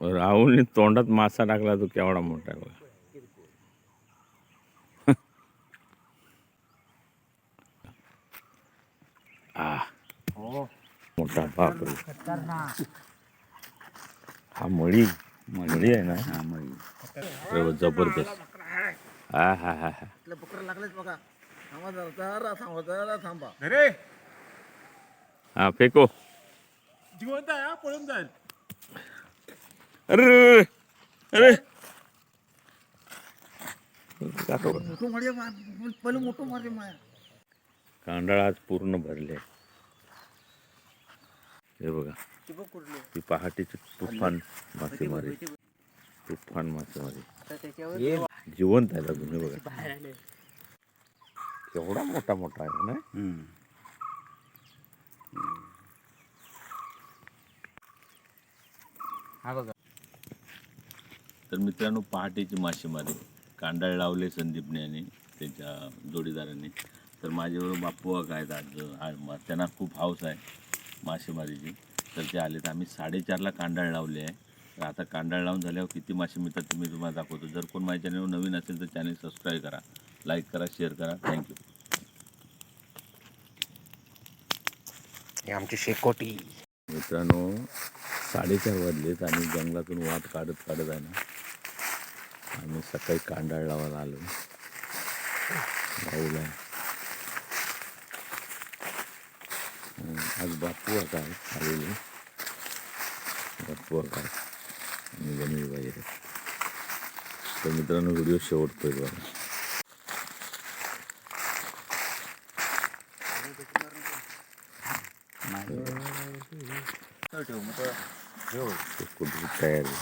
राहुलने तोंडात मासा टाकला तो केवढा मोठा आहे बघा. मोठा बापरे. हा मळी मळी आहे ना. अरे जबरदस्त. हा हा हा हा. हा फेको. जिवंत आहे पळून जाईल. अरे अरे कांडाळा आज पूर्ण भरले. हे बघा ती पहाटेची तुफान मासेमारी. तुफान मासेमारी जिवंत आहे अजून. हे बघा केवढा मोठा मोठा आहे ना. हा बघा. तर मित्रांनो पहाटेची मासेमारी कांडाळ लावले संदीपने आणि त्याच्या जोडीदारांनी. तर माझ्याबरोबर बाप्पू काय आज त्यांना खूप हौस आहे मासेमारीची. तर ते आले. तर आम्ही 4:30ला कांडाळ लावले आहे. तर आता कांडाळ लावून झाल्यावर किती मासे मिळतात ते मी तुम्हाला दाखवतो. जर कोण माझ्या चॅनलवर नवीन असेल तर चॅनल सबस्क्राईब करा, लाईक करा, शेअर करा. थँक्यू. हे आमची शेकोटी. मित्रांनो 4:30 वाजलेत आणि जंगलातून वाट काढत काढत आहे ना आम्ही सकाळी कांडाळ लावायला आलो. राहुल आहे. आज बाप्पू आता आलेले. बाप्पू काय आणि गणेश वगैरे. तर मित्रांनो व्हिडिओ शेवटपर्यंत बघा. कुठे तयारी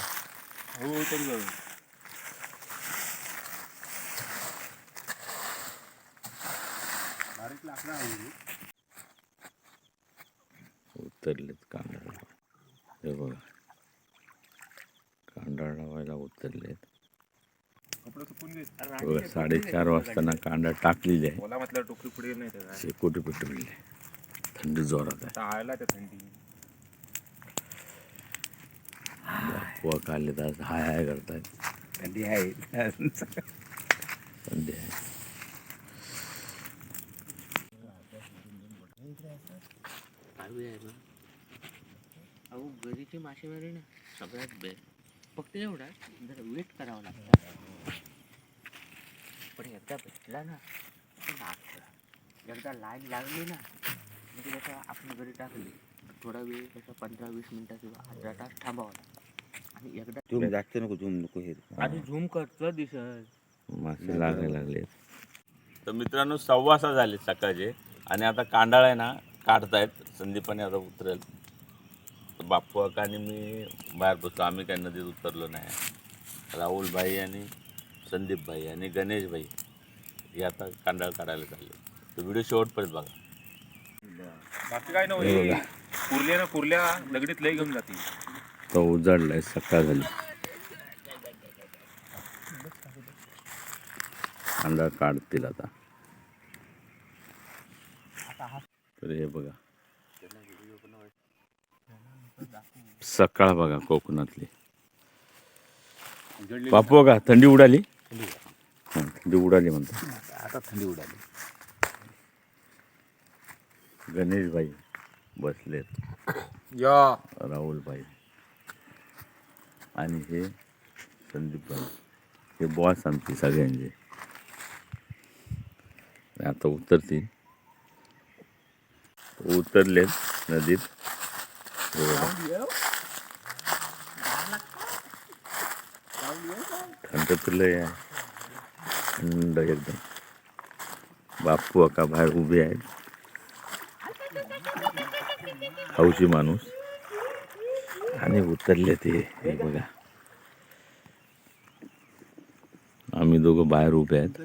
उतरलेत कांडाळ. हे बघा कांडाळ लावायला उतरलेत. 4:30 वाजताना कांदा टाकलेली आहे. शेकोटी पेटवली. थंडी जोरात आहे. बाप्पू काढले तर हाय हाय करतायत. थंडी आहे. थंडी आहे. अहो घरीची मासेमारी ना सगळ्यात बेस्ट. फक्त एवढा जरा वेट करावं लागतं. पण एकदा भेटला ना एकदा लाईन लागली ना म्हणजे कसं आपण घरी टाकली थोडा वेळ कसं 15-20 मिनिटं किंवा अर्धा तास थांबावं लागतं. आणि एकदा झूम जास्त नको. झूम नको हे. आधी झूम करतो दिसत मासे लागायला लागले. तर मित्रांनो 6:15 झाले सकाळचे आणि आता कांडाळ आहे ना काढतायत. संदीपाने आता उतरेल. तर बाप्पू अक्का आणि मी बाहेर बसलो. आम्ही काही नदीत उतरलो नाही. राहुल भाई आणि संदीप भाई आणि गणेश भाई हे आता कांडाळ काढायला चालले. तर व्हिडिओ शेवटपर्यंत बघा. बाकी काय नव्हे. कुर्ल्या ना कुर्ल्या दगडीत लई घेऊन जाते. तो उजाडलाय. सकाळ झाली. कांडाळ काढतील आता. तर हे बघा सकाळ बघा कोकणातली. बापू का थंडी उडाली. थंडी उडाली म्हणतो. आता थंडी उडाली. गणेश भाई बसलेत. राहुल भाई आणि हे संदीप भाई. हे बॉस आमचे सगळ्यांचे. आता उतरतील. उतरलेत नदीत. थंड तुलंय आहे. थंड एकदम. बाप्पू अक्का बाहेर उभे आहेत. हौशी माणूस. आणि उतरले ते. हे बघा आम्ही दोघं बाहेर उभे आहेत.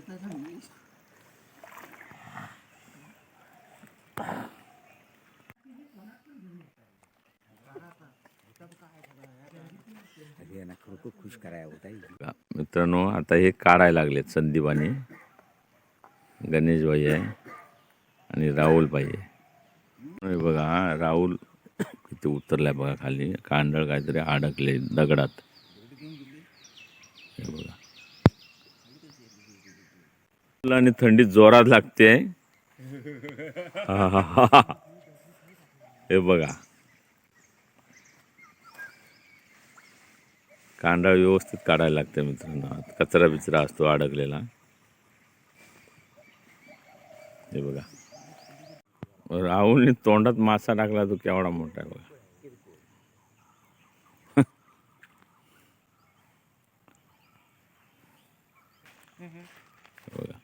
खुश करायला होता. मित्रांनो आता हे काढायला लागलेत. संदीप आणि गणेश भाई आहे आणि राहुल भाई आहे. हे बघा राहुल वरती उतरलाय बघा खाली. कांडळ काहीतरी अडकले दगडात. हे बघा. आणि थंडी जोरात लागते. हे बघा कांडळ व्यवस्थित काढायला लागते मित्रांनो. कचरा बिचरा असतो अडकलेला. हे बघा राहुलने तोंडात मासा टाकला तो केवढा मोठा आहे बघा. बघा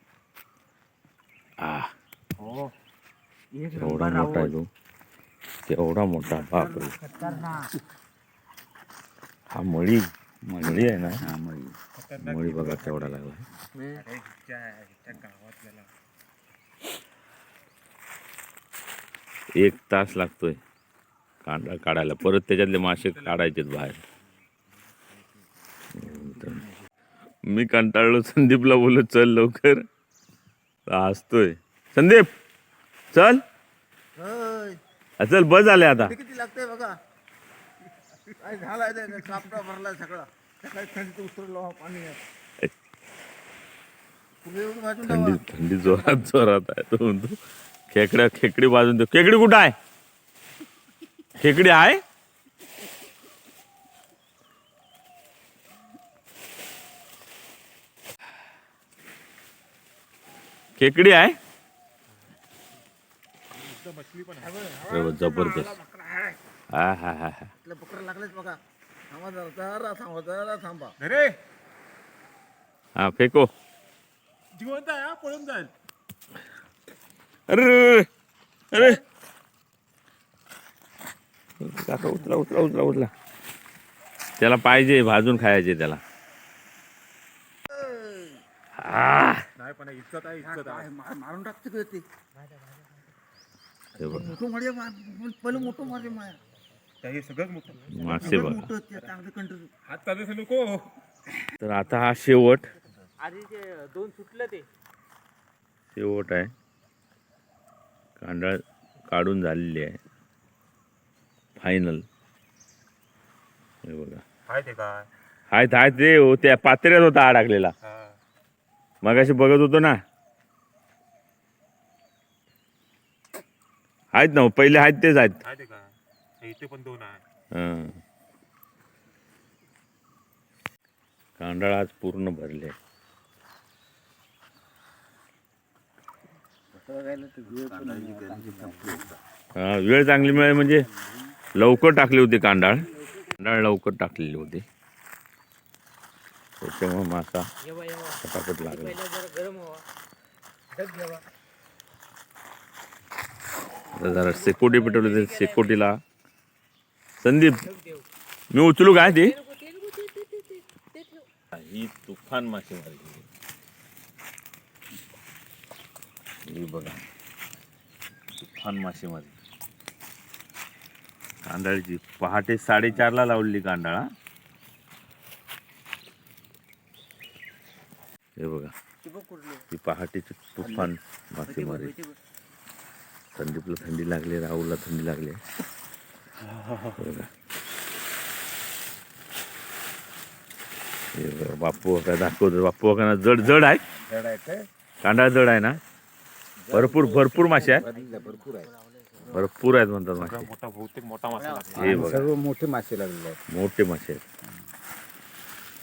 केवढा मोठा आहे तो. केवढा मोठा बापरे. हा मळी आहे ना. मळी बघा केवढा लागला. एक तास लागतोय कांदा काढायला. परत त्याच्यातले मासे काढायचे बाहेर. मी कंटाळलो. संदीपला बोललो चल लवकर. हसतोय. संदीप चल चल बस झाले आता. किती लागतंय बघा. काय झालाय ते कापडा भरलाय सगळा. सकाळी थंडी उतरलो पाणी थंडी जोरात आहे. तो म्हणतो खेकडी बाजून दे. खेकडी कुठं आहे? खेकडी आहे? खेकडी आहे? जबरदस्त. हा हा हा हा. बकर लागलेच बघा. थांबा जरा थांबा. अरे हा फेको. जिवंत आहे पळून जाईल. अरे अरे काका उचला. त्याला पाहिजे भाजून खायचे त्याला. नाही पण इज्जत आहे. मारून टाकते का ते. हे बघा मोठं मारे पहिलं मोठं मारे माया. हे सगळं मोठं मासे बघा. मोठं ते चांगलं कंट्रोल. हात काढायचं नको. तर आता हा शेवट आधी ते 2 सुटलं ते. शेवट आहे. कांडळ काढून झालेली आहे फायनल. हे बघा हाय ते काय हाय ते त्या पात्र्यात होता अडकलेला. मगाशी बघत होतो ना. आहेत ना पहिले आहेत तेच आहेत. हाय ते काय इथे पण 2 आहे. हां कांडळ आज पूर्ण भरले. हा वेळ चांगली मिळाली म्हणजे लवकर टाकली होती कांडळ लवकर टाकलेली होती. त्याच्यामुळे मासा पटापट लागला. पहिला जरा गरम व्हावा. ढग घ्यावा. जरा शेकोटी पेटवली. शेकोटीला संदीप मी उचलू काय ती. ही तुफान मासेमारी. ही बघा तुफान मासेमारी. कांदळाची पहाटे 4:30ला लावलेली कांदळा. हे बघा ही पहाटेची तुफान मासेमारी. संदीपला थंडी लागली. राहुलला थंडी लागली. बघा हे बघा बापू काय दाखवतो. बापू का जड आहे. कांदा जड आहे ना. भरपूर मासे आहेत. भरपूर आहेत म्हणतात मासे. बहुतेक मोठा मासा लागला. हे बघा सर्व मोठे मासे लागलेले आहेत. मोठे मासे आहेत.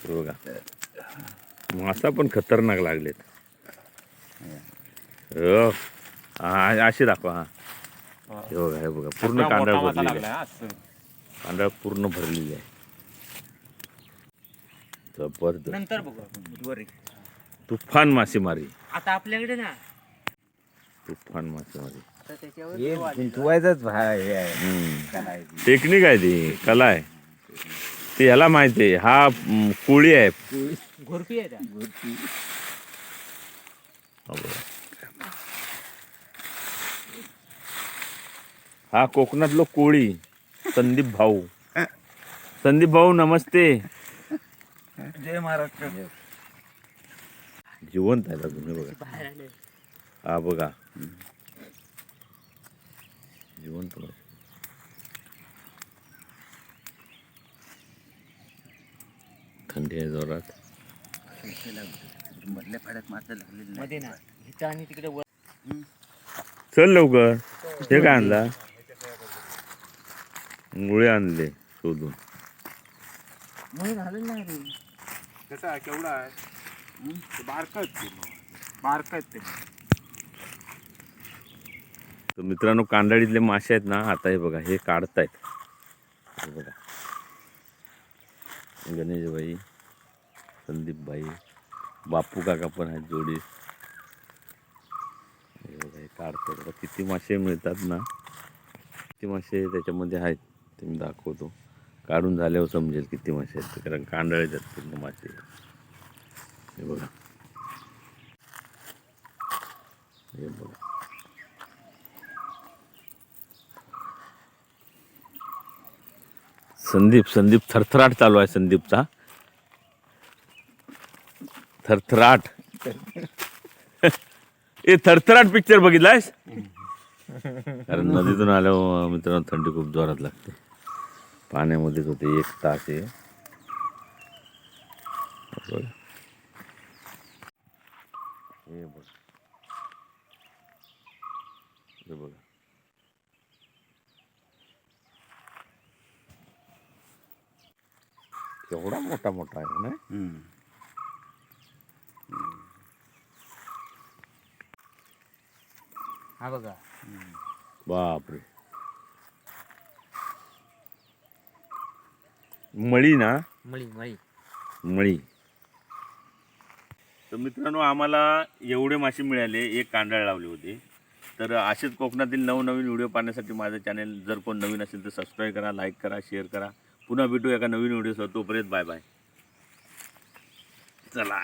हे बघा मासा पण खतरनाक लागलेत. हो असे दाखवा. हा हे बघा पूर्ण कांदा भरलेली आहे. कांदा पूर्ण भरलेली आहे. जबरदस्त नंतर बघू आपण. तुफान मासेमारी. आता आपल्याकडे ना तुफान मासेमारी. तर त्याच्यावर गुंतवायचंच हे आहे. टेक्निक आहे ती कला आहे. ती ह्याला माहिती आहे. हा कोळी आहे. घोरपी आहे त्या. हा कोकणातलो कोळी संदीप भाऊ नमस्ते. जय महाराष्ट्र. जिवंत आहे तुम्ही बघा. बाहेर आले. हा बघा जिवंत थंडी आहे जोरात. मधल्या फाड्यात मात्र लागलेली मध्ये ना इथं आणि तिकडे वर. चल लवकर. हे काय आणला? मुळे आणले शोधून. म्हणून झालं नाही रे. कसं आहे केवढा आहे बारक आहेत ते बारक आहेत ते. तर मित्रांनो कांडाळीतले मासे आहेत ना आता हे बघा हे काढतायत. हे बघा गणेशभाई, संदीपभाई, बापू काका पण आहेत जोडी. हे बघा हे काढतात. बघा किती मासे मिळतात ना, किती मासे त्याच्यामध्ये आहेत ते मी दाखवतो. काढून झाल्यावर समजेल किती मासे आहेत ते, कारण कांडाळीत आहेत पूर्ण मासे. हे बघा हे बघा संदीप थरथराट चालू आहे संदीपचा. थरथराट. ए थरथराट पिक्चर बघितलायस? कारण नदीतून आल्यावर मित्रांनो थंडी खूप जोरात लागते. पाण्यामध्येच होते 1 तास हे. हे बघ हे बघा केवढा मोठा मोठा आहे ना. हा बघा बापरे. मळी ना. मळी मळी. मळी. तर मित्रांनो आम्हाला एवढे मासे मिळाले. एक कांडाळ लावले होते. तर असेच कोकणातील नवनवीन व्हिडिओ पाहण्यासाठी माझं चॅनल जर कोण नवीन असेल तर सबस्क्राईब करा, लाईक करा, शेअर करा. पुन्हा भेटू एका नवीन व्हिडिओसह. तोपर्यंत बाय बाय. चला.